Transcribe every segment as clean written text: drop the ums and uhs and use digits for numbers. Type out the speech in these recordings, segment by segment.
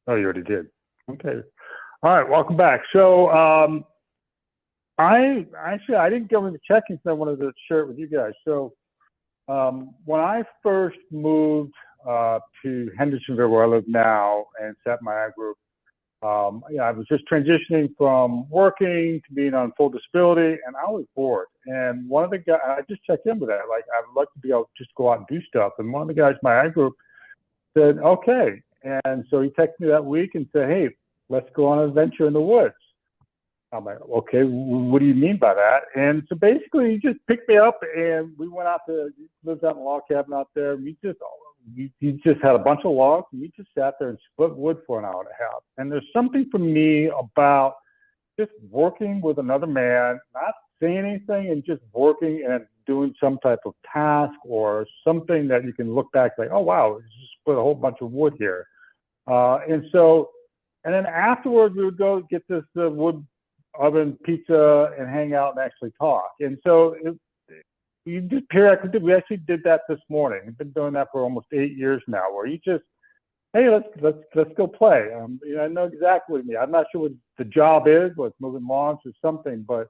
Oh, you already did. Okay. All right. Welcome back. So, I didn't go into checking because I wanted to share it with you guys. So, when I first moved to Hendersonville, where I live now, and set my ag group, I was just transitioning from working to being on full disability, and I was bored. And one of the guys, I just checked in with that, like I'd like to be able to just go out and do stuff. And one of the guys in my ag group said, "Okay." And so he texted me that week and said, "Hey, let's go on an adventure in the woods." I'm like, "Okay, what do you mean by that?" And so basically, he just picked me up and we went out to, he lives out in a log cabin out there. He just had a bunch of logs and we just sat there and split wood for an hour and a half. And there's something for me about just working with another man, not saying anything and just working and doing some type of task or something that you can look back like, oh wow, we just split a whole bunch of wood here. And then afterwards we would go get this wood oven pizza and hang out and actually talk. And so you just periodically, we actually did that this morning. We've been doing that for almost 8 years now, where you just, hey, let's go play. I know exactly what you mean. I'm not sure what the job is, whether it's moving lawns or something, but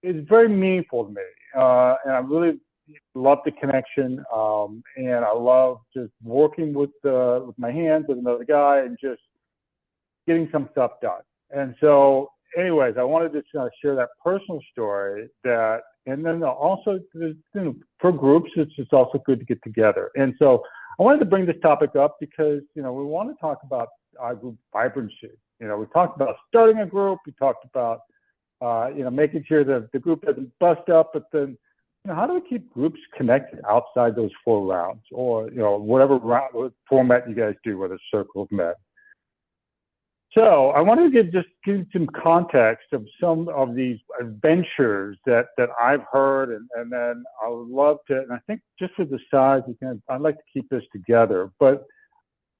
it's very meaningful to me. And I really love the connection. And I love just working with my hands with another guy and just getting some stuff done. And so, anyways, I wanted to share that personal story and then also for groups, it's just also good to get together. And so I wanted to bring this topic up because, we want to talk about our group vibrancy. We talked about starting a group. We talked about, making sure that the group doesn't bust up, but then, how do we keep groups connected outside those 4 rounds or, whatever format you guys do, whether it's circle of men. So I wanted to give some context of some of these adventures that I've heard, and then I would love to, and I think just for the size, I'd like to keep this together. But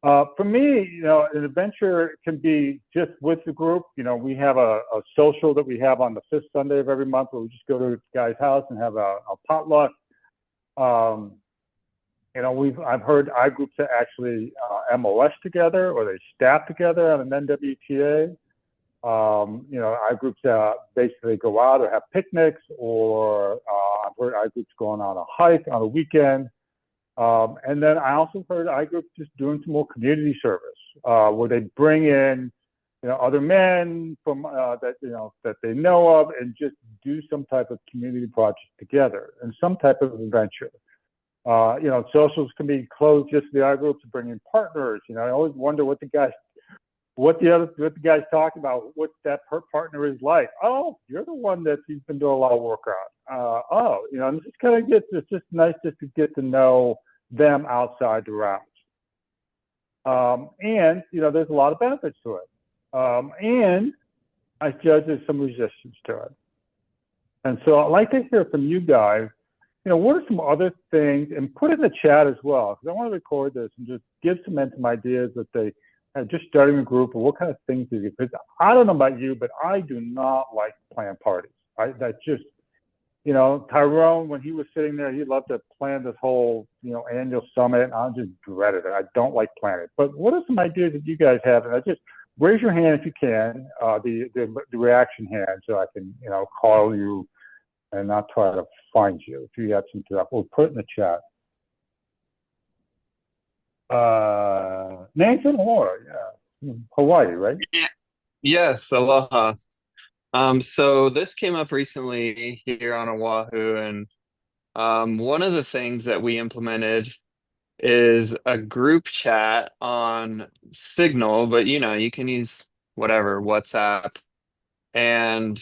for me, an adventure can be just with the group. We have a social that we have on the 5th Sunday of every month where we just go to a guy's house and have a potluck. I've heard I groups that actually MOS together or they staff together on an NWTA. I groups that basically go out or have picnics, or I've heard I groups going on a hike on a weekend. And then I also heard I groups just doing some more community service, where they bring in, other men from that they know of, and just do some type of community project together and some type of adventure. Socials can be closed just to the I groups to bring in partners. I always wonder what the guys talk about, what that partner is like. Oh, you're the one that he's been doing a lot of work on. And it's just nice just to get to know them outside the rounds. There's a lot of benefits to it. And I judge there's some resistance to it. And so I'd like to hear from you guys. What are some other things, and put in the chat as well, because I want to record this and just give some ideas that they are just starting a group, or what kind of things do you, because I don't know about you, but I do not like planned parties. Tyrone, when he was sitting there, he loved to plan this whole, annual summit, and I just dreaded it. I don't like planning. But what are some ideas that you guys have? And I just raise your hand if you can, the reaction hand, so I can, call you and not try to find you. If you have something up, we'll put it in the chat. Nathan Laura, yeah. Hawaii, right? Yeah. Yes, aloha. So this came up recently here on Oahu, and one of the things that we implemented is a group chat on Signal, but you can use whatever, WhatsApp, and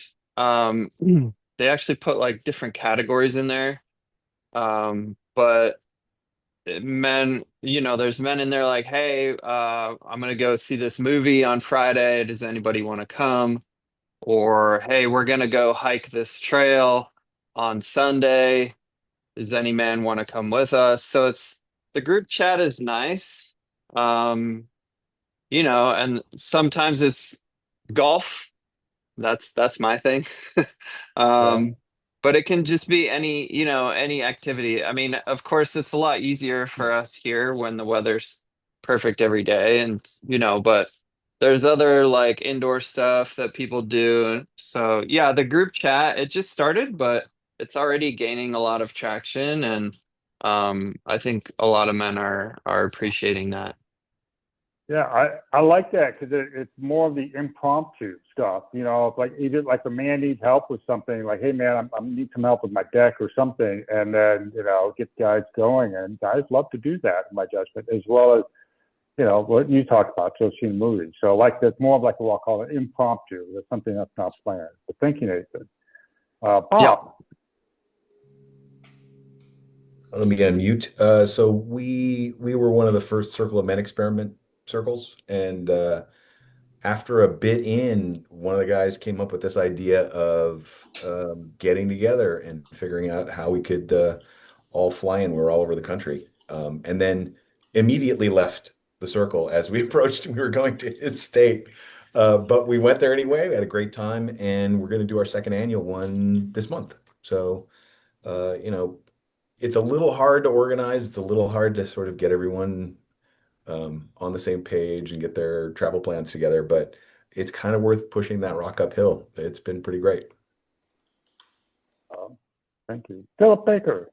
they actually put like different categories in there. But men, there's men in there like, hey, I'm gonna go see this movie on Friday. Does anybody want to come? Or, hey, we're gonna go hike this trail on Sunday. Does any man want to come with us? So the group chat is nice. Um, and sometimes it's golf. That's my thing. Yeah. Um, but it can just be any activity. I mean, of course, it's a lot easier for us here when the weather's perfect every day, and but there's other like indoor stuff that people do. So yeah, the group chat, it just started, but it's already gaining a lot of traction, and I think a lot of men are appreciating that. Yeah, I like that because it's more of the impromptu stuff. You know, if like either like a man needs help with something, like, hey man, I need some help with my deck or something, and then get guys going, and guys love to do that in my judgment, as well as what you talked about, so seeing movies. So like that's more of like what I'll call it impromptu. That's something that's not planned. But thank you, Nathan. Yep. Bob, Let me unmute. So we were one of the first Circle of Men experiment circles, and after a bit in, one of the guys came up with this idea of getting together and figuring out how we could all fly in. We were all over the country, and then immediately left the circle as we approached. We were going to his state, but we went there anyway. We had a great time, and we're going to do our second annual one this month. So, you know, it's a little hard to organize. It's a little hard to sort of get everyone on the same page and get their travel plans together, but it's kind of worth pushing that rock uphill. It's been pretty great. um, thank you. Philip Baker.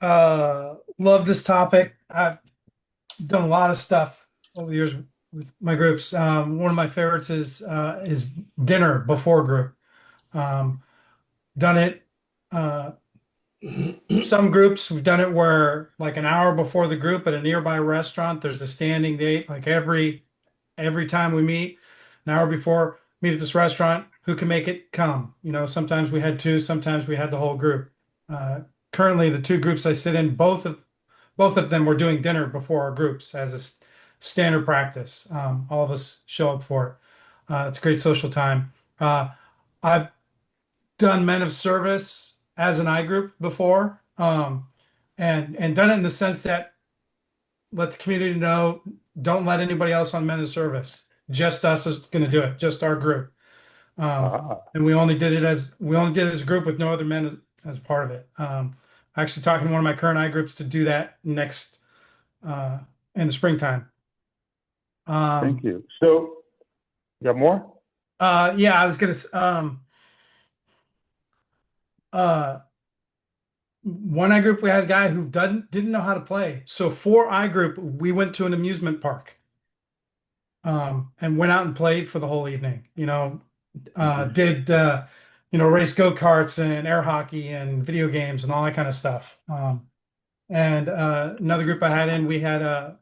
Love this topic. I've done a lot of stuff over the years with my groups. One of my favorites is dinner before group. Um, Done it. Uh, some groups we've done it where like an hour before the group at a nearby restaurant, there's a standing date. Like every time we meet, an hour before, meet at this restaurant. Who can make it? Come. Sometimes we had two, sometimes we had the whole group. Uh, Currently, the two groups I sit in, both of them were doing dinner before our groups as a standard practice. All of us show up for it. It's a great social time. I've done men of service as an I group before, and done it in the sense that let the community know, don't let anybody else on men of service. Just us is going to do it. Just our group. Ah, And we only did it as a group with no other men as part of it. Actually talking to one of my current I groups to do that next uh, in the springtime. thank Um, you. So, you got more? yeah, I was gonna. Uh, One I group we had a guy who didn't know how to play. So for I group, we went to an amusement park and went out and played for the whole evening. Did race go-karts and air hockey and video games and all that kind of stuff. And another group I had in, we had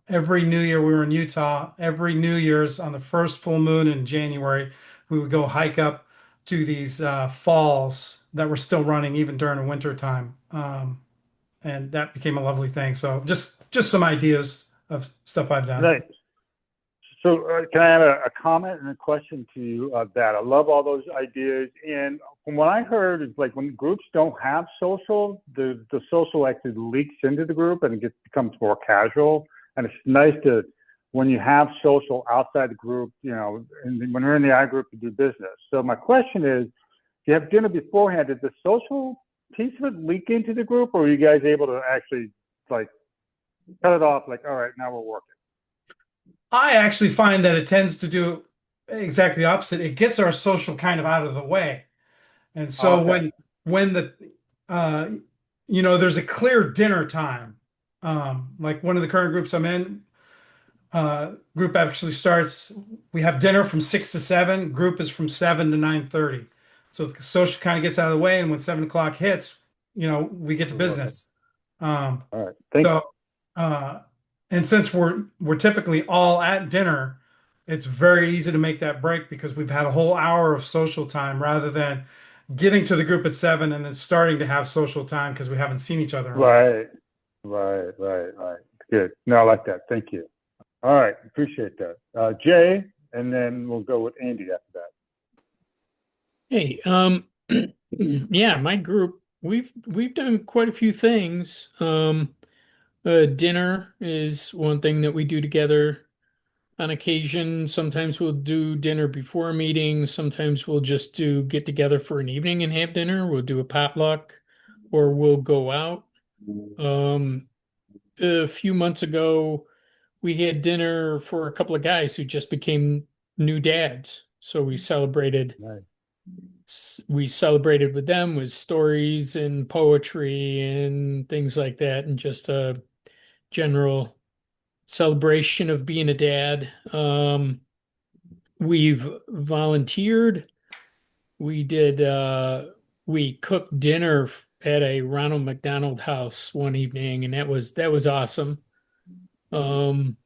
every New Year we were in Utah. Every New Year's on the first full moon in January, we would go hike up to these falls that were still running even during the winter time, and that became a lovely thing. So just some ideas of stuff I've done. Nice. So, can I add a comment and a question to you of that? I love all those ideas. And from what I heard, is like when groups don't have social, the social actually leaks into the group and becomes more casual. And it's nice to, when you have social outside the group, and when you're in the I group to do business. So, my question is, if you have dinner beforehand, did the social piece of it leak into the group, or are you guys able to actually like cut it off, like, all right, now we're working? I actually find that it tends to do exactly the opposite. It gets our social kind of out of the way. And so Okay. when the uh there's a clear dinner time. Like one of the current groups I'm in, group actually starts, we have dinner from 6 to 7, group is from 7 to 9:30. So the social kind of gets out of the way, and when 7 o'clock hits, we get to We're working. business. Um, All right. Thank so uh and since we're typically all at dinner, it's very easy to make that break because we've had a whole hour of social time rather than getting to the group at 7 and then starting to have social time because we haven't seen each other in a while. Right, right. Good. No, I like that. Thank you. All right, appreciate that. Jay, and then we'll go with Andy after that. Hey, yeah, my group, we've done quite a few things. Dinner is one thing that we do together on occasion. Sometimes we'll do dinner before a meeting. Sometimes we'll just do get together for an evening and have dinner. We'll do a potluck or we'll go out. Um, a few months ago, we had dinner for a couple of guys who just became new dads. So Nice. we celebrated with them with stories and poetry and things like that, and just a general celebration of being a dad. We've volunteered. We did we cooked dinner at a Ronald McDonald House one evening, and that was awesome. Um,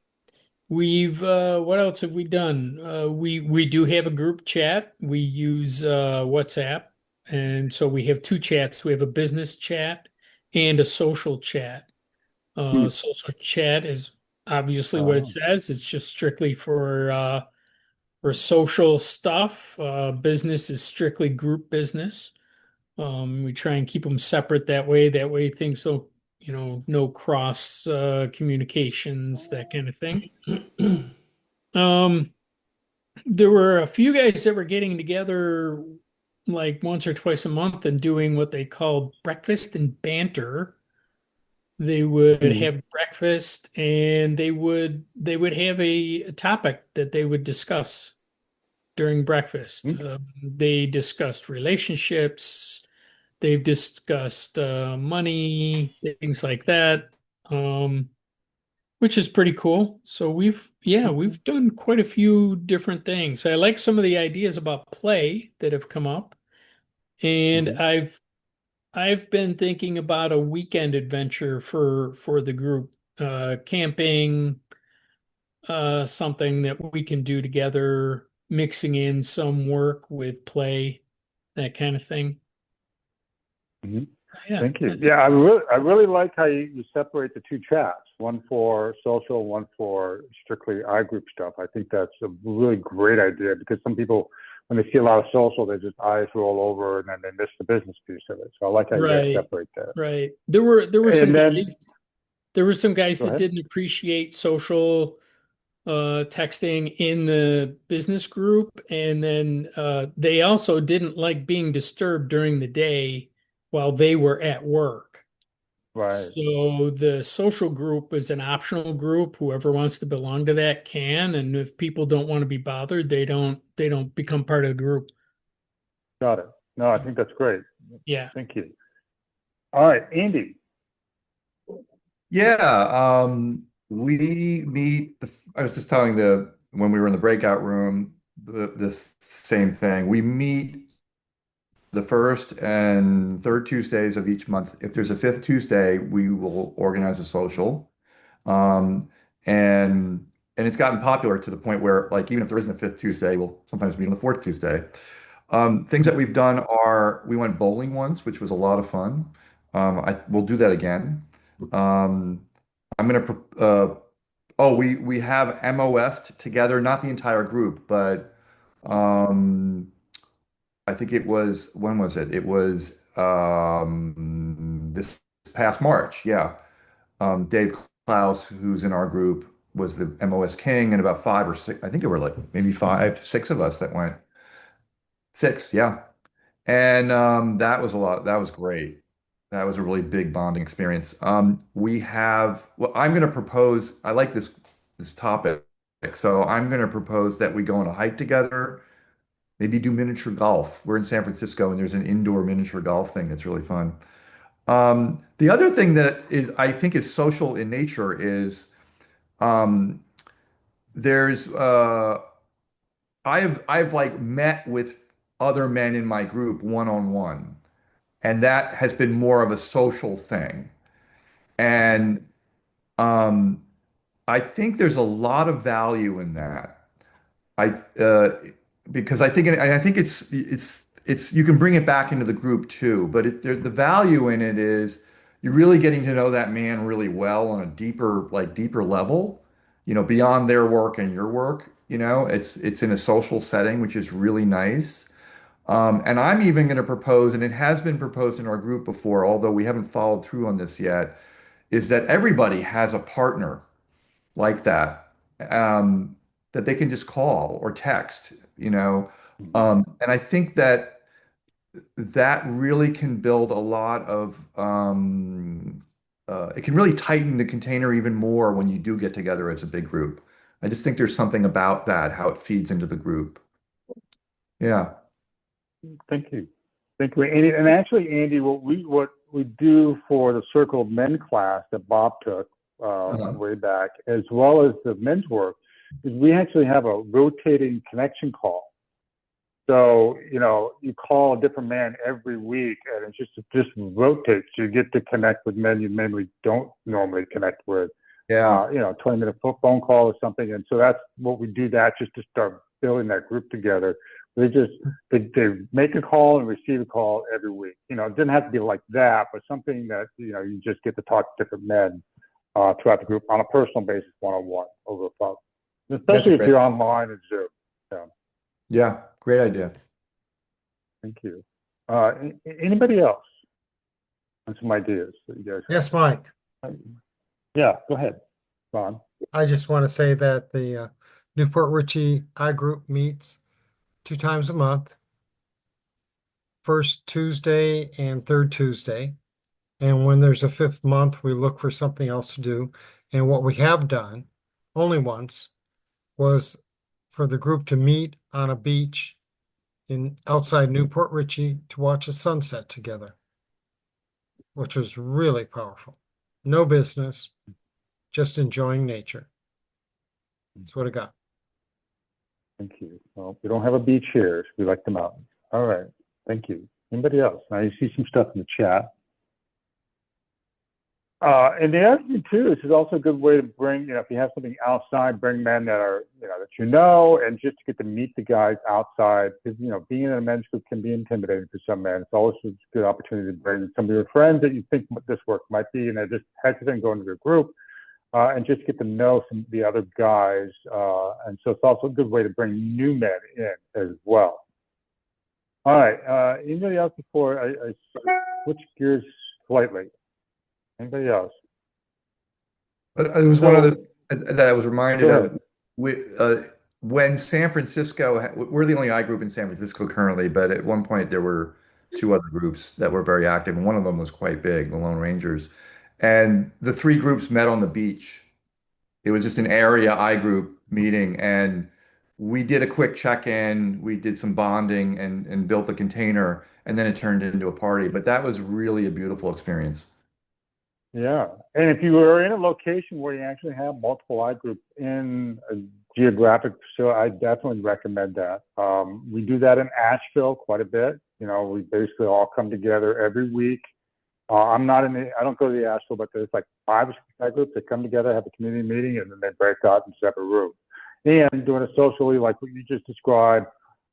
we've what else have we done? We do have a group chat. We use WhatsApp, and so we have two chats. We have a business chat and a social chat. Hmm. Social chat is obviously what it Oh. says. It's just strictly for social stuff. Business is strictly group business. We try and keep them separate that way. That way things don't, no cross communications, that kind of thing. Um, there were a few guys that were getting together like once or twice a month and doing what they called breakfast and banter. They would Hmm. have breakfast and they would have a topic that they would discuss during breakfast. They discussed relationships, they've discussed money, things like that, um, which is pretty cool. So Okay. we've done quite a few different things. I like some of the ideas about play that have come up, and Hmm. I've been thinking about a weekend adventure for the group, camping, something that we can do together, mixing in some work with play, that kind of thing. Hmm. Yeah, Thank you. that's Yeah, I really like how you separate the two chats, one for social, one for strictly I group stuff. I think that's a really great idea because some people, when they see a lot of social, they just eyes roll over and then they miss the business piece of it. So I like how you guys right, separate that. right. And then There were some guys go that ahead. didn't appreciate social texting in the business group, and then they also didn't like being disturbed during the day while they were at work. Right. So the social group is an optional group. Whoever wants to belong to that can, and if people don't want to be bothered, they don't become part of the group. Got it. No, I think that's great. Yeah. Thank you. All right, Andy. Yeah, we meet. I was just telling when we were in the breakout room, this same thing. We meet the first and third Tuesdays of each month. If there's a fifth Tuesday, we will organize a social. Um, and and it's gotten popular to the point where, like, even if there isn't a fifth Tuesday, we'll sometimes meet on the fourth Tuesday. Things that we've done are we went bowling once, which was a lot of fun. We'll do that again. Um, I'm gonna oh, we have MOS together, not the entire group, but um, I think it was when was it? It was this past March. Yeah. Dave Klaus, who's in our group, was the MOS king, and about five or six, I think there were like maybe five, six of us that went. Six, yeah. And that was a lot. That was great. That was a really big bonding experience. Well, I'm going to propose, I like this topic. So I'm going to propose that we go on a hike together, maybe do miniature golf. We're in San Francisco and there's an indoor miniature golf thing that's really fun. The other thing that is I think is social in nature is um, there's I've like met with other men in my group one on one, and that has been more of a social thing. And um, I think there's a lot of value in that. I because I think it's you can bring it back into the group too, but the value in it is you're really getting to know that man really well on a deeper level, beyond their work and your work. It's in a social setting, which is really nice. And I'm even going to propose, and it has been proposed in our group before, although we haven't followed through on this yet, is that everybody has a partner like um, that they can just call or text. Mhm. And I think that really can build a lot of it can really tighten the container even more when you do get together as a big group. I just think there's something about that, how it feeds into the group. Yeah. Thank you. Thank you, Andy. And actually, Andy, what we do for the Circle of Men class that Bob took Uh-huh. way back, as well as the men's work, is we actually have a rotating connection call. So, you call a different man every week, and it just rotates. You get to connect with men you mainly don't normally connect with. Yeah. 20-minute phone call or something. And so that's what we do, that just to start building that group together. They make a call and receive a call every week. It didn't have to be like that, but something that you just get to talk to different men throughout the group on a personal basis, one-on-one over the phone, That's a especially if great, you're online and Zoom. So, yeah, great idea. thank you. Anybody else on some ideas that you guys Yes, Mike. have? Yeah, go ahead, Ron. I just want to say that the Newport Richie I Group meets 2 times a month, first Tuesday and third Tuesday. And when there's a fifth month, we look for something else to do. And what we have done, only once, was for the group to meet on a beach in outside Newport Richie to watch a sunset together, which was really powerful. No business, just enjoying nature. That's what I got. Thank you. Well, we don't have a beach here, so we like the mountains. All right. Thank you. Anybody else? Now you see some stuff in the chat. And the other thing too, this is also a good way to bring, if you have something outside, bring men that are, that and just to get to meet the guys outside. Because, being in a men's group can be intimidating for some men. It's always a good opportunity to bring some of your friends that you think this work might be, and they're just hesitant going to your group. And just get to know some of the other guys. And so it's also a good way to bring new men in as well. All right. Anybody else before I switch gears slightly? Anybody else? There was one other that I was Go reminded ahead. of. When San Francisco, we're the only I group in San Francisco currently, but at one point there were two other groups that were very active, and one of them was quite big, the Lone Rangers. And the three groups met on the beach. It was just an area I group meeting, and we did a quick check-in, we did some bonding and built the container, and then it turned into a party. But that was really a beautiful experience. Yeah. And if you are in a location where you actually have multiple I groups in a geographic facility, I definitely recommend that. We do that in Asheville quite a bit. We basically all come together every week. I don't go to the Asheville, but there's like 5 or 6 I groups that come together, have a community meeting, and then they break out in separate rooms. And doing it socially, like what you just described,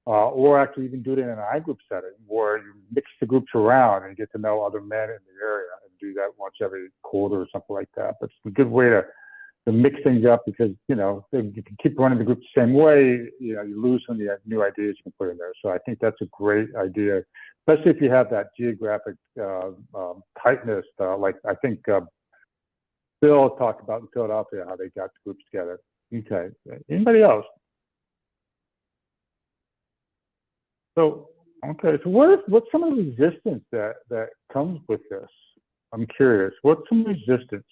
or actually even do it in an I group setting where you mix the groups around and get to know other men in the area, and do that once every quarter or something like that. But it's a good way to mix things up, because you can keep running the group the same way, you lose some of the new ideas you can put in there. So I think that's a great idea, especially if you have that geographic tightness, like I think Bill talked about in Philadelphia, how they got the groups together. Okay. Anybody else? So, okay. So what's some of the resistance that comes with this? I'm curious. What's some resistance?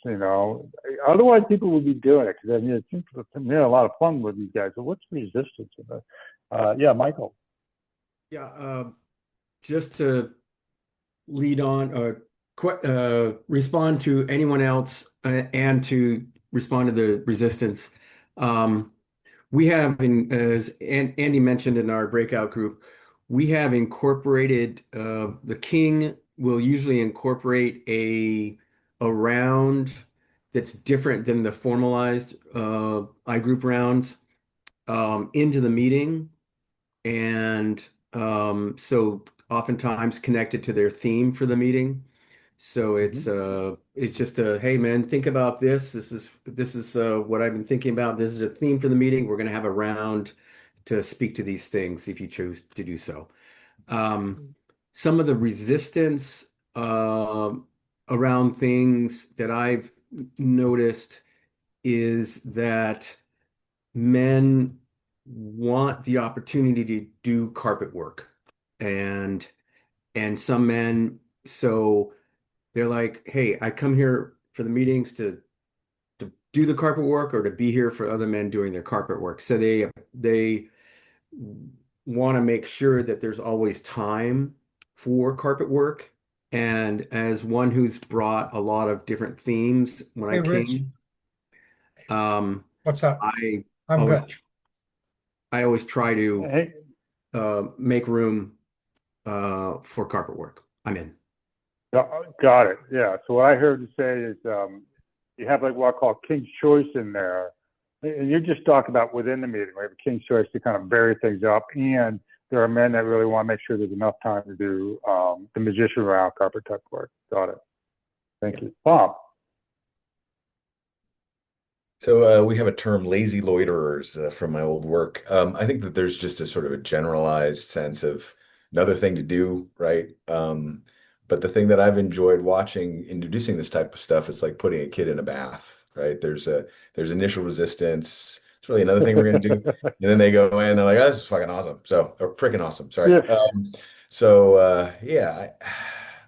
Otherwise people would be doing it, because it seems to me a lot of fun with you guys. So what's the resistance of that? Yeah, Michael. Yeah, just to lead on or respond to anyone else and to respond to the resistance. We have, as Andy mentioned in our breakout group, we have incorporated, the king will usually incorporate a round that's different than the formalized I group rounds into the meeting. And so oftentimes connected to their theme for the meeting. So it's just a, hey man, think about this. This is what I've been thinking about. This is a theme for the meeting. We're going to have a round to speak to these things if you choose to do so. Some of the resistance around things that I've noticed is that men want the opportunity to do carpet work, and some men, so they're like, hey, I come here for the meetings to do the carpet work or to be here for other men doing their carpet work. So they want to make sure that there's always time for carpet work. And as one who's brought a lot of different themes when I Hey, Rich, came, what's up? I I'm always good. I always try to Hey, make room for carpet work. I'm in. got it. Yeah. So what I heard you say is you have like what I call king's choice in there, and you're just talking about within the meeting. We have a king's choice to kind of vary things up, and there are men that really want to make sure there's enough time to do the magician round carpet type work. Got it. Thank you, Bob. So we have a term, lazy loiterers, from my old work. I think that there's just a sort of a generalized sense of another thing to do, right? But the thing that I've enjoyed watching introducing this type of stuff is like putting a kid in a bath, right? There's initial resistance. It's really another thing we're gonna do, and then they go in, they're like, "Oh, this is fucking awesome!" So, or freaking awesome. Sorry. Yeah. Yeah,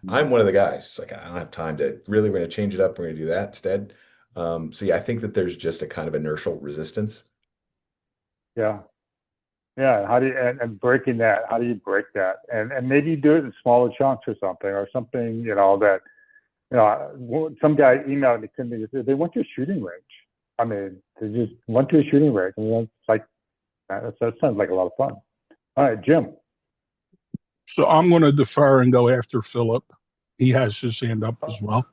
I'm one of the guys. It's like I don't have time to really. We're gonna change it up. We're gonna do that instead. So yeah, I think that there's just a kind of inertial resistance. Yeah. Yeah, how do you and breaking that? How do you break that? And maybe you do it in smaller chunks or something that some guy emailed me to me and said they went to a shooting range. I mean, they just went to a shooting range, and it's like that sounds like a lot of fun. All right, Jim. So I'm going to defer and go after Philip. He has his hand up as well.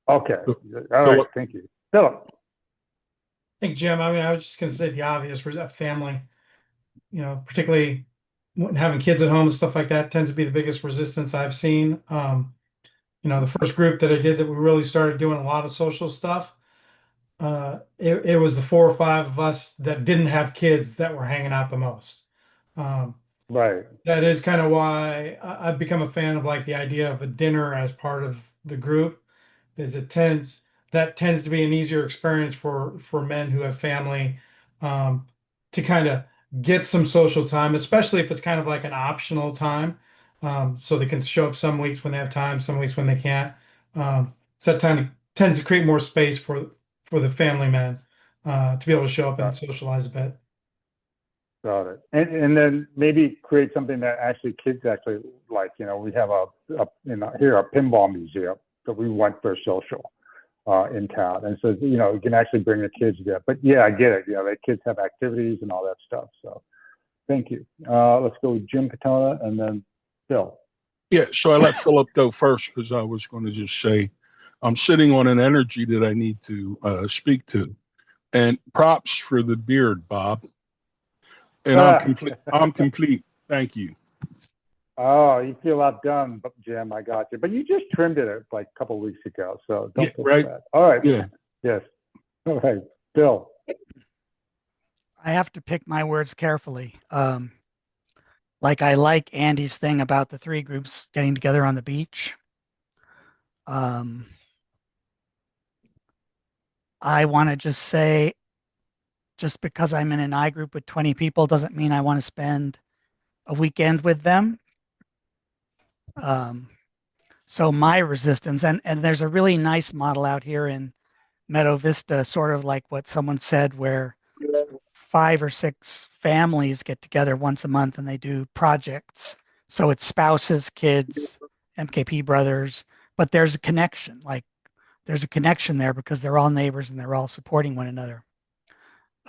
Okay, So, all right, Philip, thank you, Philip. I think, Jim, I mean, I was just going to say the obvious. We're a family, particularly when having kids at home and stuff like that tends to be the biggest resistance I've seen. The first group that I did that we really started doing a lot of social stuff. It was the 4 or 5 of us that didn't have kids that were hanging out the most. Um, Right, that is kind of why I've become a fan of like the idea of a dinner as part of the group. Is that tends to be an easier experience for men who have family, um, to kind of get some social time, especially if it's kind of like an optional time. So they can show up some weeks when they have time, some weeks when they can't. So that time tends to create more space for the family man to be able to show up and got, socialize a bit. got it. And then maybe create something that actually kids actually like. We have here a pinball museum that we went for social. In town. And so, you can actually bring the kids there. But yeah, I get it. The kids have activities and all that stuff. So thank you. Let's go with Jim Katona and then Bill. yeah, so I let Philip go first because I was going to just say I'm sitting on an energy that I need to speak to. And props for the beard, Bob. And I'm complete. I'm complete. Thank you. Oh, you feel outdone, Jim. I got you. But you just trimmed it like a couple of weeks ago. So don't feel right. bad. All right. Yeah. Yes. All right. Bill. I have to pick my words carefully. Like I like Andy's thing about the 3 groups getting together on the beach. I want to just say, just because I'm in an I group with 20 people doesn't mean I want to spend a weekend with them. So my resistance, and there's a really nice model out here in Meadow Vista, sort of like what someone said, where 5 or 6 families get together once a month and they do projects. So it's spouses, kids, MKP brothers, but there's a connection. Like there's a connection there because they're all neighbors and they're all supporting one another.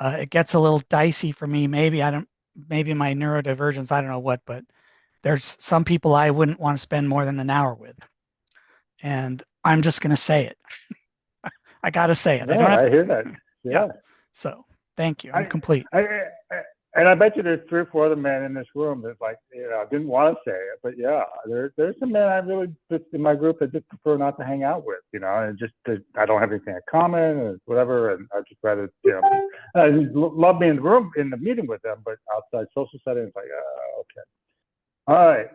It gets a little dicey for me. Maybe my neurodivergence, I don't know what, but there's some people I wouldn't want to spend more than an hour with. And I'm just going to say it. I got to say it. No, I don't have I hear that. Yeah. So thank you. I'm complete. And I bet you there's 3 or 4 other men in this room that didn't want to say it, but yeah, there's some men I really just in my group that just prefer not to hang out with, and just I don't have anything in common or whatever, and I just rather I love being in the room in the meeting with them, but outside social settings, like okay, all right,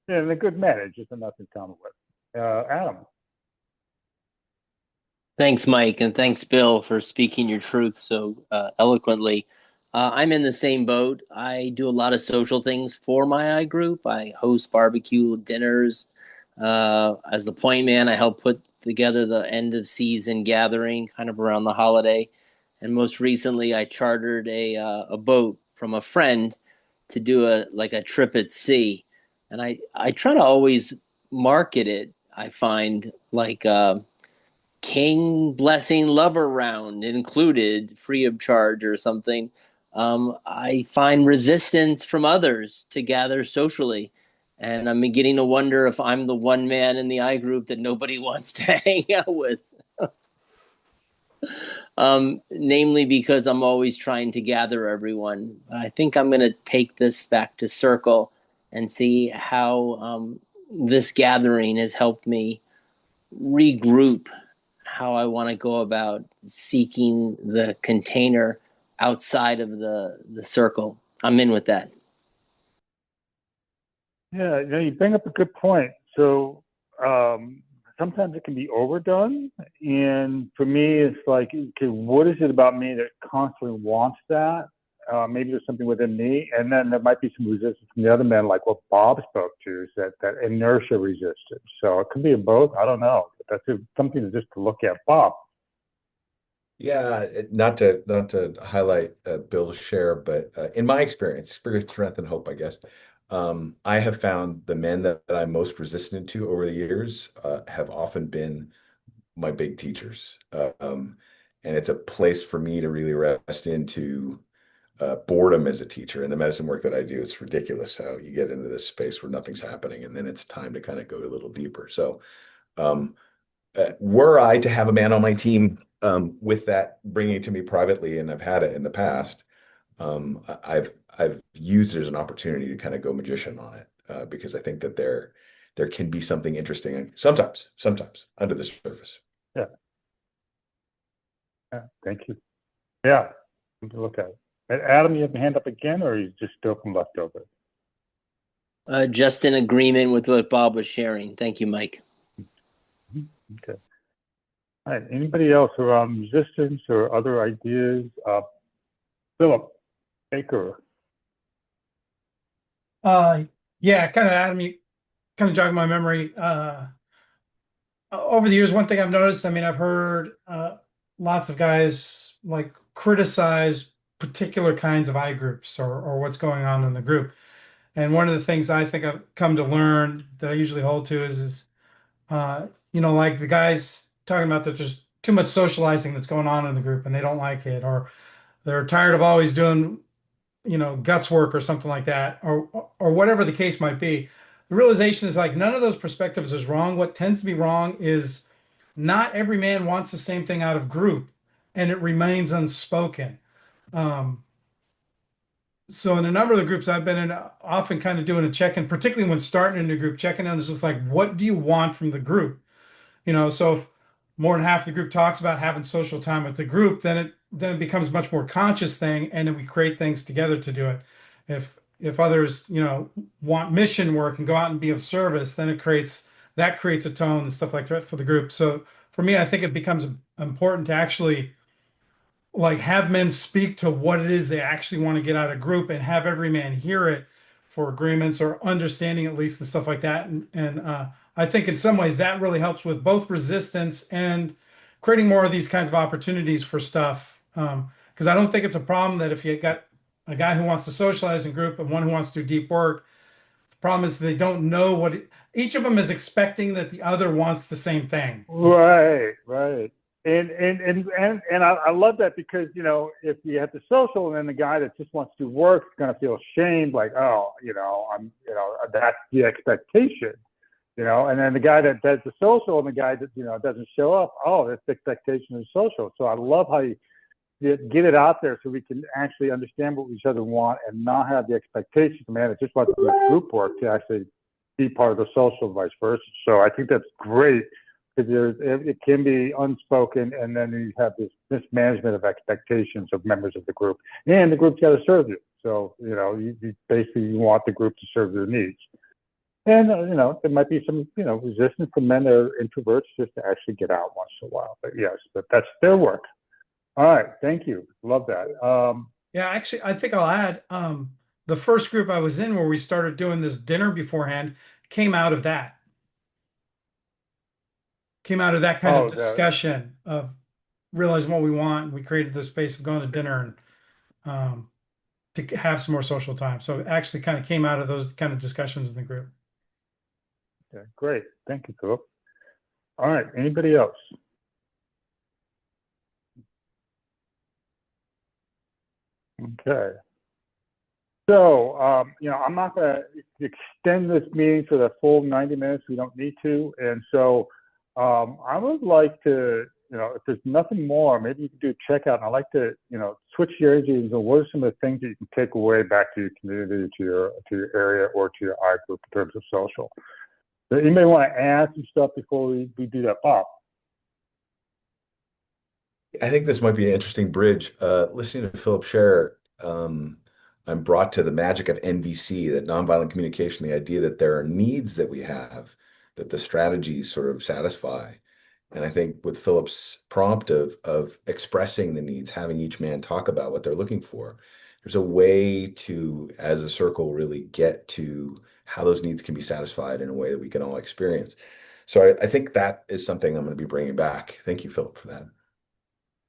and a good men, it's just enough in common with. Adam. Thanks, Mike, and thanks, Bill, for speaking your truth so eloquently. I'm in the same boat. I do a lot of social things for my I group. I host barbecue dinners. As the point man, I helped put together the end of season gathering kind of around the holiday. And most recently, I chartered a boat from a friend to do a trip at sea. And I try to always market it. I find like king blessing lover round included, free of charge or something. I find resistance from others to gather socially. And I'm beginning to wonder if I'm the one man in the I group that nobody wants to hang out with. Namely because I'm always trying to gather everyone. I think I'm going to take this back to Circle and see how this gathering has helped me regroup how I want to go about seeking the container outside of the circle. I'm in with that. Yeah, you bring up a good point. So sometimes it can be overdone, and for me, it's like, okay, what is it about me that constantly wants that? Maybe there's something within me, and then there might be some resistance from the other men, like what Bob spoke to, is that inertia resistance. So it could be both. I don't know. But that's something just to look at. Bob. Yeah, not to highlight Bill's share, but in my experience, spirit, strength, and hope, I guess, I have found the men that I'm most resistant to over the years have often been my big teachers. And it's a place for me to really rest into boredom as a teacher. In the medicine work that I do, it's ridiculous how you get into this space where nothing's happening, and then it's time to kind of go a little deeper. So, um, were I to have a man on my team with that bringing it to me privately, and I've had it in the past, I've used it as an opportunity to kind of go magician on it because I think that there can be something interesting sometimes under the surface. Yeah. Yeah. Thank you. Yeah. Look at it. Adam, you have your hand up again, or are you just still from leftover? Just in agreement with what Bob was sharing. Thank you, Mike. Okay. All right. Anybody else around resistance or other ideas? Philip Baker. Yeah, kind of Adam, you kind of jogged my memory. Over the years, one thing I've noticed, I mean, I've heard lots of guys like criticize particular kinds of I groups or what's going on in the group. And one of the things I think I've come to learn that I usually hold to is, like the guys talking about that there's too much socializing that's going on in the group and they don't like it, or they're tired of always doing, guts work or something like that, or whatever the case might be. The realization is like none of those perspectives is wrong. What tends to be wrong is not every man wants the same thing out of group, and it remains unspoken. Um, so in a number of the groups I've been in, often kind of doing a check-in, particularly when starting a new group, checking in is just like, what do you want from the group? So if more than half the group talks about having social time with the group, then it becomes a much more conscious thing, and then we create things together to do it. If others, want mission work and go out and be of service, then that creates a tone and stuff like that for the group. So for me, I think it becomes important to actually like have men speak to what it is they actually want to get out of group and have every man hear it for agreements or understanding at least and stuff like that. And I think in some ways that really helps with both resistance and creating more of these kinds of opportunities for stuff. Because I don't think it's a problem that if you got a guy who wants to socialize in group and one who wants to do deep work, the problem is they don't know each of them is expecting that the other wants the same thing. Right, right. And I love that because if you have the social and then the guy that just wants to do work is going to feel ashamed, like, oh, that's the expectation, and then the guy that does the social and the guy that doesn't show up, oh, that's the expectation of the social. So I love how you get it out there so we can actually understand what each other want and not have the expectation of man that just wants to do group work to actually be part of the social, vice versa. So I think that's great. Because it can be unspoken, and then you have this mismanagement of expectations of members of the group, and the group's got to serve you. So you basically you want the group to serve their needs, and there might be some resistance from men that are introverts just to actually get out once in a while. But yes, that's their work. All right, thank you, love that. Yeah, actually, I think I'll add the first group I was in where we started doing this dinner beforehand came out of that. came out of that kind of Oh, the discussion of realizing what we want. We created the space of going to dinner and to have some more social time. So it actually kind of came out of those kind of discussions in the group. okay, great. Thank you, Philip. All right, anybody else? Okay. So, I'm not going to extend this meeting for the full 90 minutes. We don't need to. And so I would like to, if there's nothing more, maybe you can do a checkout. And I'd like to, switch your energy into what are some of the things that you can take away back to your community, to your area, or to your I group in terms of social. So anybody want to add some stuff before we do that, Bob? I think this might be an interesting bridge. Listening to Philip share, I'm brought to the magic of NVC, that nonviolent communication, the idea that there are needs that we have that the strategies sort of satisfy. And I think with Philip's prompt of expressing the needs, having each man talk about what they're looking for, there's a way to, as a circle, really get to how those needs can be satisfied in a way that we can all experience. So I think that is something I'm going to be bringing back. Thank you, Philip, for that.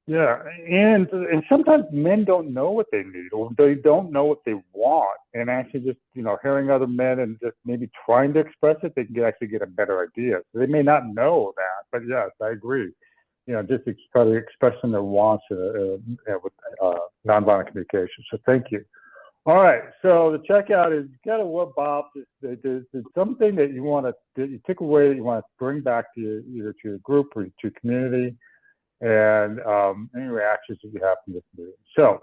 Yeah, and sometimes men don't know what they need, or they don't know what they want, and actually just hearing other men and just maybe trying to express it, they can actually get a better idea. So they may not know that, but yes, I agree. Just try to expressing their wants with nonviolent communication. So thank you. All right, so the checkout is you got to what Bob there's something that you take away that you want to bring back to either to your group or to your community. And any reactions that you have from this meeting. So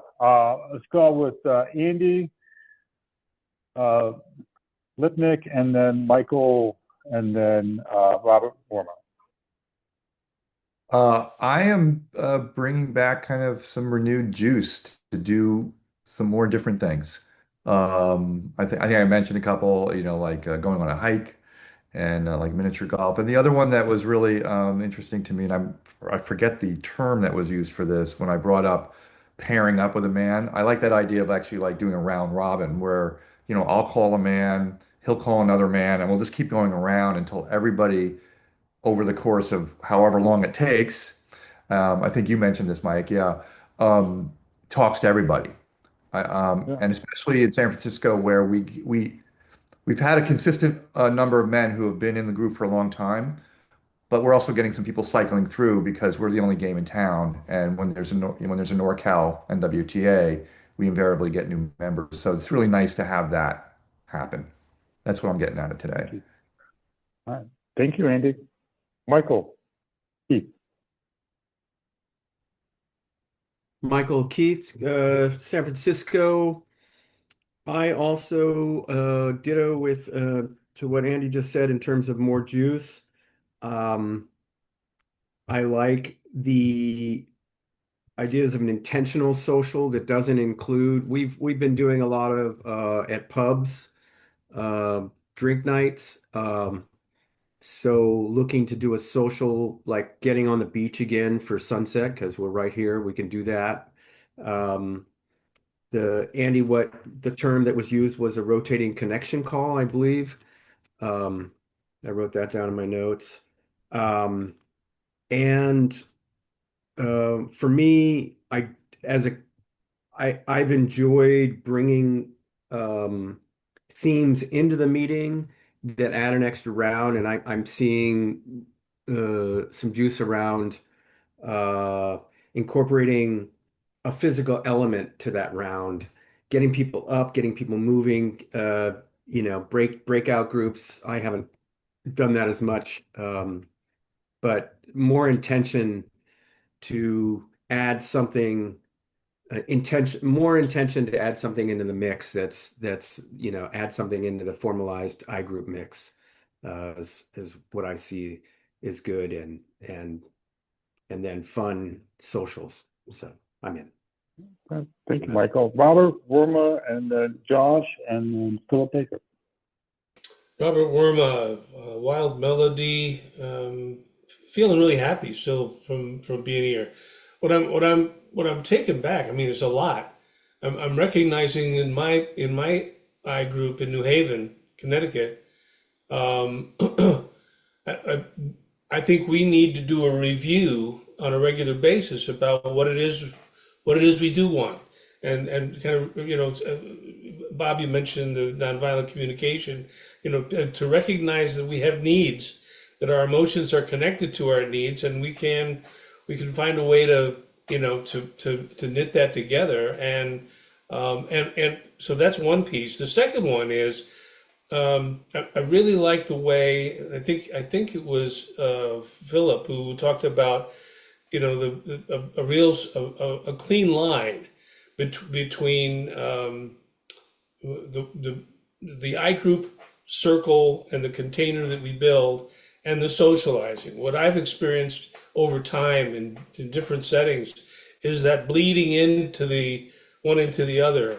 let's go with Andy, Lipnick, and then Michael, and then Robert Worma. I am bringing back kind of some renewed juice to do some more different things. I think I mentioned a couple, like going on a hike and like miniature golf. And the other one that was really interesting to me, and I forget the term that was used for this when I brought up pairing up with a man. I like that idea of actually like doing a round robin where, I'll call a man, he'll call another man, and we'll just keep going around until everybody over the course of however long it takes. I think you mentioned this, Mike. Yeah. Um, Talks to everybody. Yeah. And especially in San Francisco where we've had a consistent number of men who have been in the group for a long time, but we're also getting some people cycling through because we're the only game in town. And when there's a NorCal NWTA, we invariably get new members. So it's really nice to have that happen. That's what I'm getting out of today. Thank you. All right. Thank you, Andy. Michael, Keith. Michael Keith, San Francisco. I also ditto with to what Andy just said in terms of more juice. Um, I like the ideas of an intentional social that doesn't include. We've been doing a lot of at pubs, uh, drink nights. So looking to do a social, like getting on the beach again for sunset because we're right here. We can do that. Um, what the term that was used was a rotating connection call, I believe. Um, I wrote that down in my notes. Um, and for me, as a I've enjoyed bringing um, themes into the meeting that add an extra round, and I'm seeing some juice around uh, incorporating a physical element to that round, getting people up, getting people moving, breakout groups. I haven't done that as much, but more intention to add something, more intention to add something into the mix that's add something into the formalized I group mix is what I see is good and then fun socials. So I'm in. Thank you, Michael. Robert Worma, and then Josh, and then Philip Baker. Robert Worma, Wild Melody. Feeling really happy still from being here. What I'm taking back. I mean, it's a lot. I'm recognizing in my I group in New Haven, Connecticut. I, I I think we need to do a review on a regular basis about what it is we do want, and kind of Bob, you mentioned the nonviolent communication. To recognize that we have needs, that our emotions are connected to our needs, and we can find a way to to knit that together, and so that's one piece. The second one is I really like the way I think it was Philip who talked about a clean line between the the I group circle and the container that we build and the socializing. What I've experienced over time in different settings is that bleeding into the one into the other.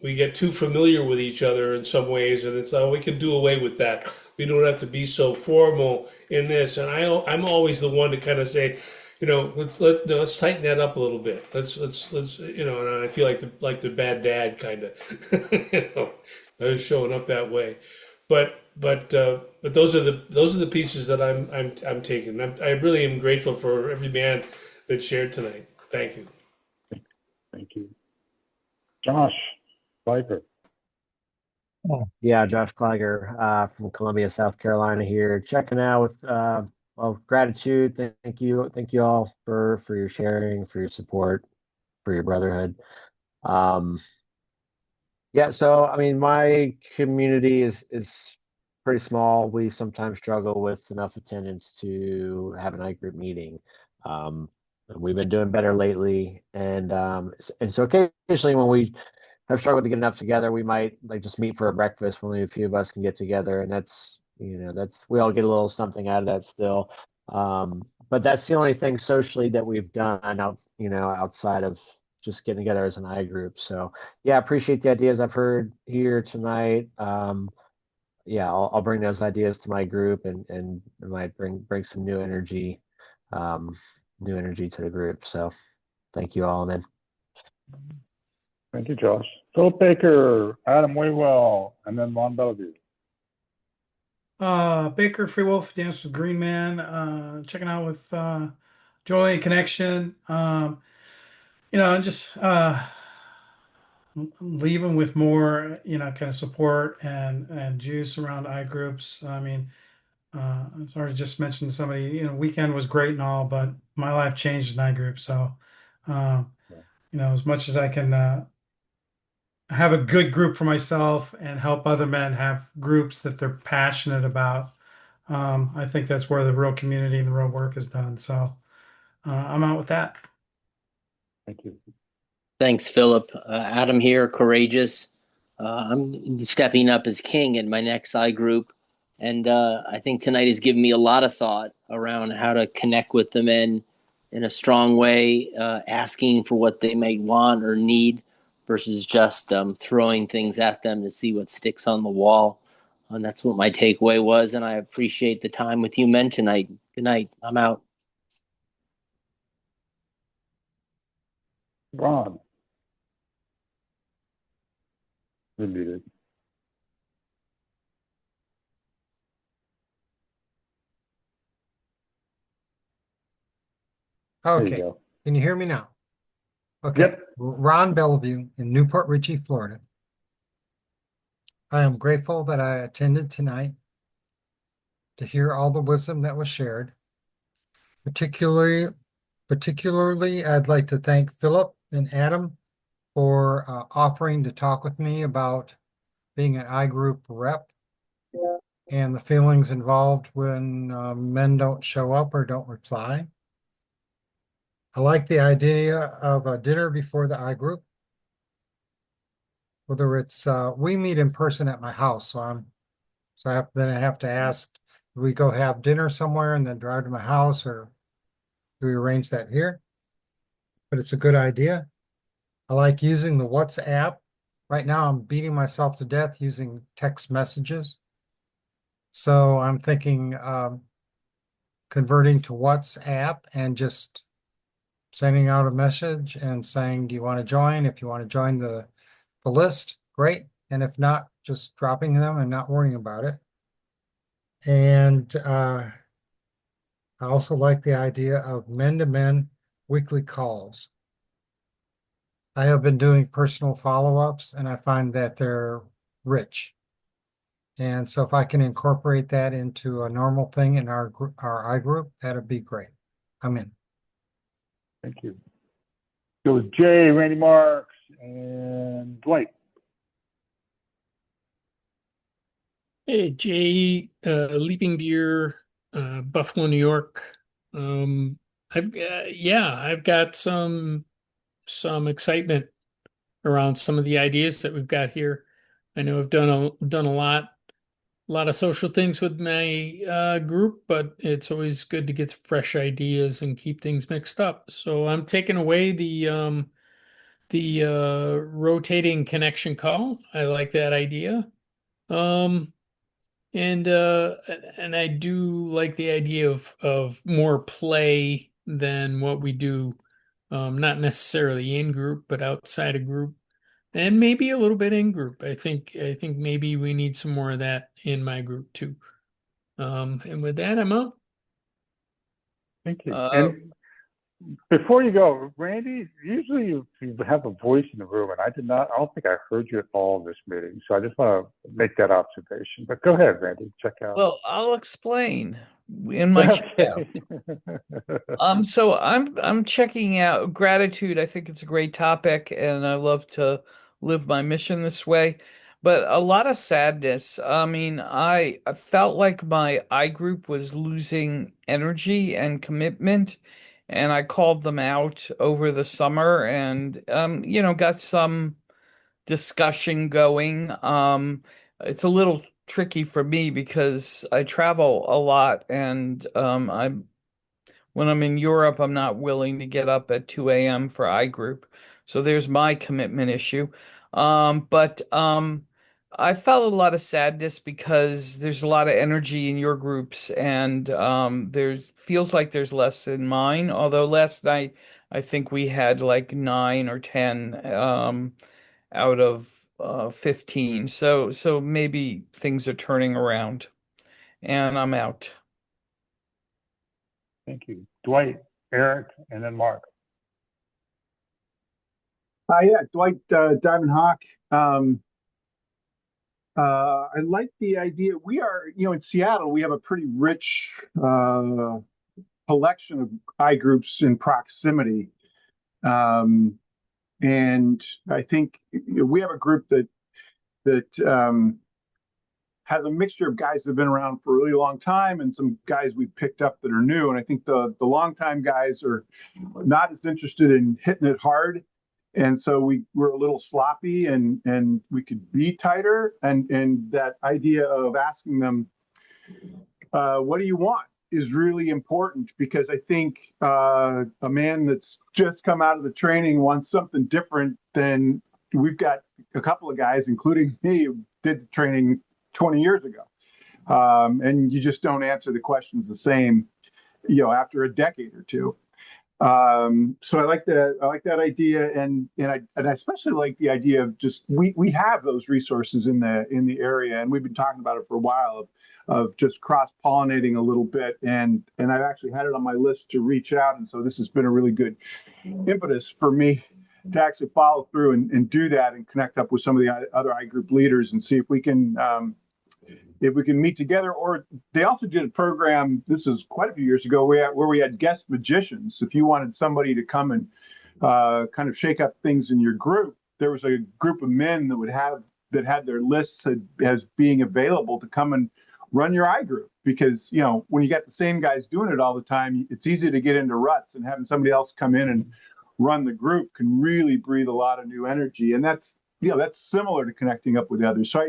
We get too familiar with each other in some ways, and it's like we can do away with that. We don't have to be so formal in this. And I'm always the one to kind of say, let's tighten that up a little bit. Let's and I feel like the bad dad kind of, I was showing up that way. But those are the pieces that I'm taking. I really am grateful for every man that shared tonight. Thank you. Thank you. Josh Piper. Yeah, Josh Klager from Columbia, South Carolina here, checking out with well, gratitude. Thank you all for your sharing, for your support, for your brotherhood. Um, yeah, so I mean, my community is pretty small. We sometimes struggle with enough attendance to have an I group meeting. And we've been doing better lately, and so occasionally when we have struggled to get enough together, we might like just meet for a breakfast when only a few of us can get together, and that's we all get a little something out of that still. But that's the only thing socially that we've done outside of just getting together as an I group. So yeah, appreciate the ideas I've heard here tonight. Yeah, I'll bring those ideas to my group and it might bring some new energy to the group. So thank you all, man. Thank you, Josh. Philip Baker, Adam Waywell, and then Ron Bellevue. Baker, Free Wolf, Dance with Green Man, checking out with Joy and Connection. Just leaving with more, kind of support and juice around I groups. I mean, I sort of just mentioned somebody, weekend was great and all, but my life changed in I group. So, as much as I can have a good group for myself and help other men have groups that they're passionate about. I think that's where the real community and the real work is done. So I'm out with that. Thank you. Thanks, Philip. Adam here, courageous. I'm stepping up as king in my next I group. And I think tonight has given me a lot of thought around how to connect with the men in a strong way, asking for what they may want or need versus just throwing things at them to see what sticks on the wall. And that's what my takeaway was. And I appreciate the time with you men tonight. Good night. I'm out. Ron. You're muted. There you Okay. go. Can you hear me now? Okay. Yep. Ron Bellevue in Newport Richey, Florida. I am grateful that I attended tonight to hear all the wisdom that was shared. Particularly, I'd like to thank Philip and Adam for offering to talk with me about being an I group rep and the feelings involved when men don't show up or don't reply. I like the idea of a dinner before the I group. Whether it's we meet in person at my house, then I have to ask, do we go have dinner somewhere and then drive to my house, or do we arrange that here? But it's a good idea. I like using the WhatsApp. Right now, I'm beating myself to death using text messages. So I'm thinking converting to WhatsApp and just sending out a message and saying, do you want to join? If you want to join the list, great. And if not, just dropping them and not worrying about it. And I also like the idea of men-to-men weekly calls. I have been doing personal follow-ups and I find that they're rich. And so if I can incorporate that into a normal thing in our I group, that'd be great. I'm in. Thank you. It was Jay, Randy Marks, and Dwight. Hey, Jay, Leaping Deer, Buffalo, New York. I've got some excitement around some of the ideas that we've got here. I know I've done a lot of social things with my group, but it's always good to get fresh ideas and keep things mixed up. So I'm taking away the rotating connection call. I like that idea. Um, and and I do like the idea of more play than what we do, not necessarily in group, but outside a group, and maybe a little bit in group. I think maybe we need some more of that in my group too. And with that, I'm out. Thank you. And before you go, Randy, usually you have a voice in the room, and I don't think I heard you at all in this meeting. So I just want to make that observation. But go ahead, Randy, check out. Well, I'll explain in my checkout. So I'm checking out gratitude. I think it's a great topic, and I love to live my mission this way. But a lot of sadness. I mean, I felt like my I group was losing energy and commitment, and I called them out over the summer and got some discussion going. It's a little tricky for me because I travel a lot and when I'm in Europe, I'm not willing to get up at 2 a.m. for iGroup. So there's my commitment issue. But I felt a lot of sadness because there's a lot of energy in your groups and there's feels like there's less in mine. Although last night I think we had like 9 or 10 out of 15. So maybe things are turning around and I'm out. Thank you. Dwight, Eric, and then Mark. Yeah, Dwight Diamond Hawk. I like the idea. We are, in Seattle, we have a pretty rich collection of I groups in proximity. And I think we have a group that has a mixture of guys that have been around for a really long time and some guys we've picked up that are new. And I think the longtime guys are not as interested in hitting it hard. And so we're a little sloppy and we could be tighter. And that idea of asking them, what do you want is really important because I think a man that's just come out of the training wants something different than we've got a couple of guys, including me, who did the training 20 years ago. And you just don't answer the questions the same, after a decade or two. So I like that idea, and I especially like the idea of just we have those resources in the area, and we've been talking about it for a while of just cross pollinating a little bit, and I've actually had it on my list to reach out, and so this has been a really good impetus for me to actually follow through and do that and connect up with some of the other iGroup leaders and see if we can meet together. Or they also did a program, this is quite a few years ago, where we had guest magicians. If you wanted somebody to come and kind of shake up things in your group, there was a group of men that had their lists as being available to come and run your iGroup. Because when you got the same guys doing it all the time, it's easy to get into ruts, and having somebody else come in and run the group can really breathe a lot of new energy. And that's similar to connecting up with others. So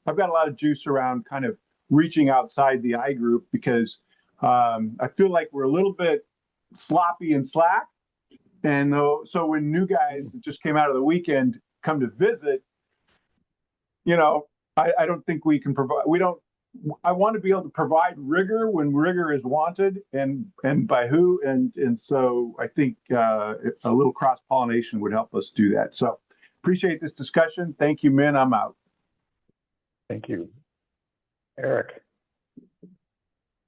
I've got a lot of juice around kind of reaching outside the I group because I feel like we're a little bit sloppy and slack. And so when new guys that just came out of the weekend come to visit, I don't think we can provide. I want to be able to provide rigor when rigor is wanted, and by who, and so I think a little cross pollination would help us do that. So appreciate this discussion. Thank you, men. I'm out. Thank you. Eric.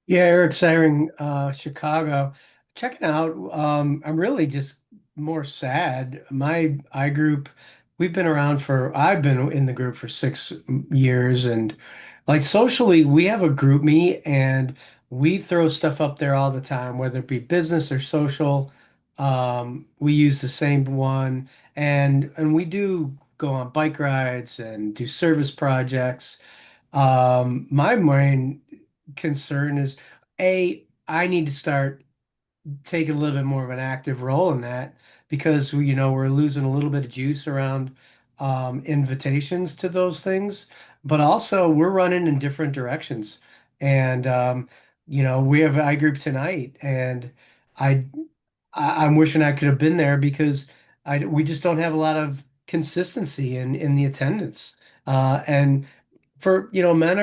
Yeah, Eric Siring, Chicago. Checking out. I'm really just more sad. My I group, I've been in the group for 6 years, and like socially, we have a group me and we throw stuff up there all the time, whether it be business or social. We use the same one, and we do go on bike rides and do service projects. My main concern is I need to start taking a little bit more of an active role in that because we're losing a little bit of juice around invitations to those things, but also we're running in different directions. And we have iGroup tonight, and I I'm wishing I could have been there because we just don't have a lot of consistency in the attendance. And for men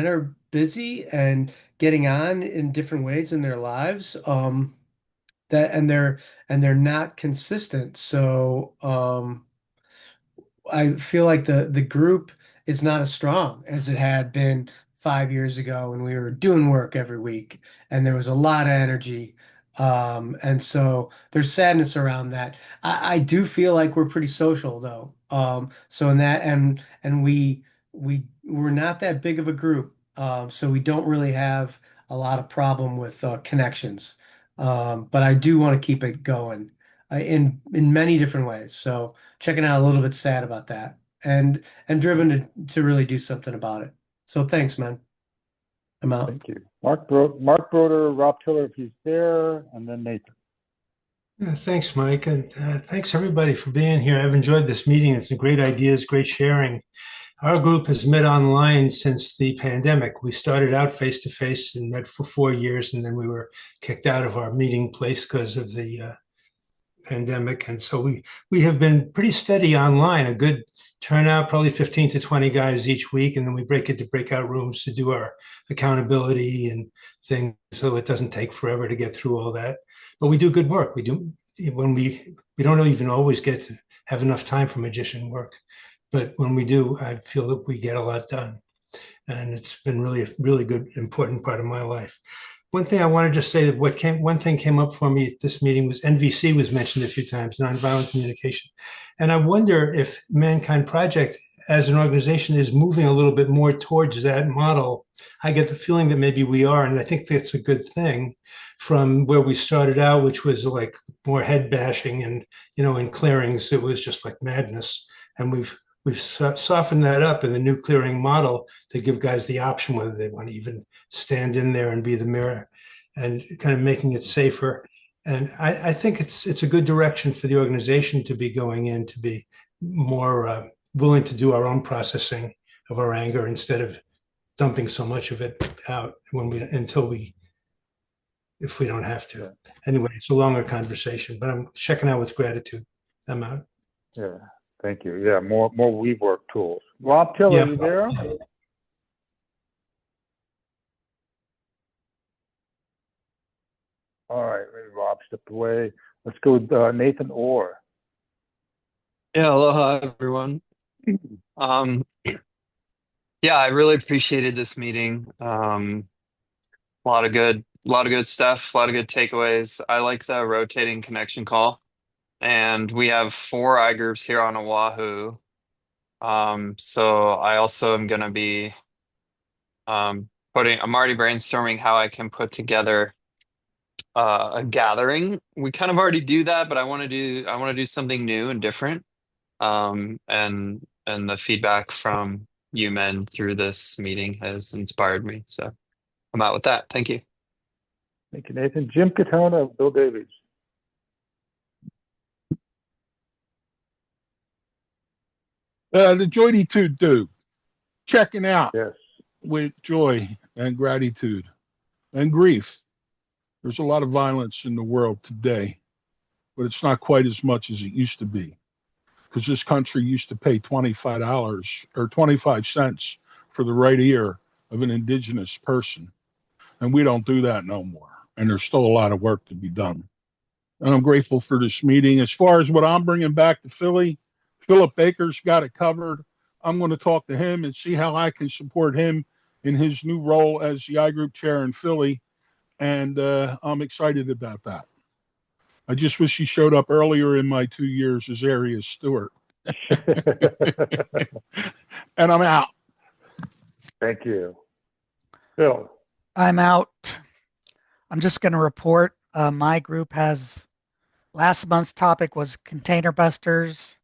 are busy and getting on in different ways in their lives. That and they're not consistent. So I feel like the group is not as strong as it had been 5 years ago when we were doing work every week and there was a lot of energy. And so there's sadness around that. I do feel like we're pretty social though. So in that and we're not that big of a group. So we don't really have a lot of problem with connections. But I do want to keep it going in many different ways. So checking out a little bit sad about that and driven to really do something about it. So thanks, man. I'm out. Thank you. Mark Broder, Rob Tiller, if he's there, and then Nathan. Thanks, Mike, and thanks everybody for being here. I've enjoyed this meeting. It's been great ideas, great sharing. Our group has met online since the pandemic. We started out face to face and met for 4 years, and then we were kicked out of our meeting place because of the pandemic. And so we have been pretty steady online, a good turnout, probably 15 to 20 guys each week. And then we break into breakout rooms to do our accountability and things so it doesn't take forever to get through all that. But we do good work. We do when we don't even always get to have enough time for magician work. But when we do, I feel that we get a lot done. And it's been really a really good, important part of my life. One thing I wanted to say that one thing came up for me at this meeting was NVC was mentioned a few times, nonviolent communication. And I wonder if Mankind Project as an organization is moving a little bit more towards that model. I get the feeling that maybe we are, and I think that's a good thing from where we started out, which was like more head bashing and, in clearings, it was just like madness. And we've softened that up in the new clearing model to give guys the option whether they want to even stand in there and be the mirror and kind of making it safer. And I think it's a good direction for the organization to be going in, to be more willing to do our own processing of our anger instead of dumping so much of it out if we don't have to. Anyway, it's a longer conversation, but I'm checking out with gratitude. I'm out. Yeah, thank you. Yeah, more WeWork tools. Rob Tiller, Yeah. are you there? All right, maybe Rob stepped away. Let's go with Nathan Orr. Yeah, aloha everyone. Yeah, I really appreciated this meeting. A lot of good stuff, a lot of good takeaways. I like the rotating connection call, and we have four iGroups here on Oahu. So I also am gonna be I'm already brainstorming how I can put together a gathering. We kind of already do that, but I want to do something new and different. And the feedback from you men through this meeting has inspired me. So I'm out with that. Thank you. Thank you, Nathan. Jim Katona, Bill Davies. The joyitude do. Checking out Yes. with joy and gratitude and grief. There's a lot of violence in the world today, but it's not quite as much as it used to be. Because this country used to pay $25 or 25 cents for the right ear of an indigenous person. And we don't do that no more. And there's still a lot of work to be done. And I'm grateful for this meeting. As far as what I'm bringing back to Philly, Philip Baker's got it covered. I'm going to talk to him and see how I can support him in his new role as the I Group chair in Philly, and I'm excited about that. I just wish he showed up earlier in my 2 years as area steward. And I'm out. Thank you. Phil. I'm out. I'm just going to report my group has last month's topic was container busters.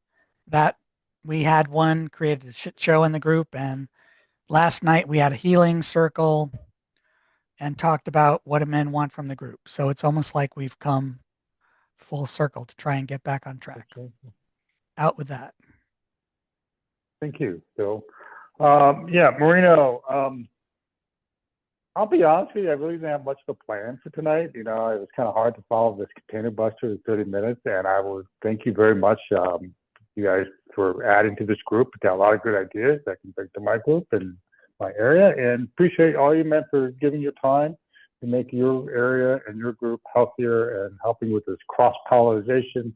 That we had one, created a shit show in the group, and last night we had a healing circle and talked about what do men want from the group. So it's almost like we've come full circle to try and get back on track. Out with that. Thank you, Phil. Yeah, Marino, I'll be honest with you, I really didn't have much of a plan for tonight. You know, it was kind of hard to follow this container buster in 30 minutes, and I will thank you very much, you guys, for adding to this group. It's got a lot of good ideas that I can bring to my group and my area, and appreciate all you meant for giving your time to make your area and your group healthier and helping with this cross-pollination.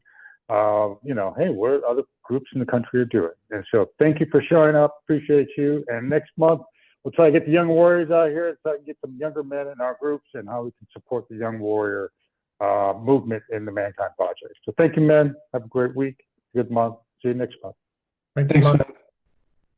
You know, hey, what other groups in the country are doing? And so thank you for showing up. Appreciate you. And next month, we'll try to get the young warriors out here so I can get some younger men in our groups and how we can support the young warrior movement in the Mankind Project. So thank you, men. Have a great week. Good month. See you next month. Thanks, man.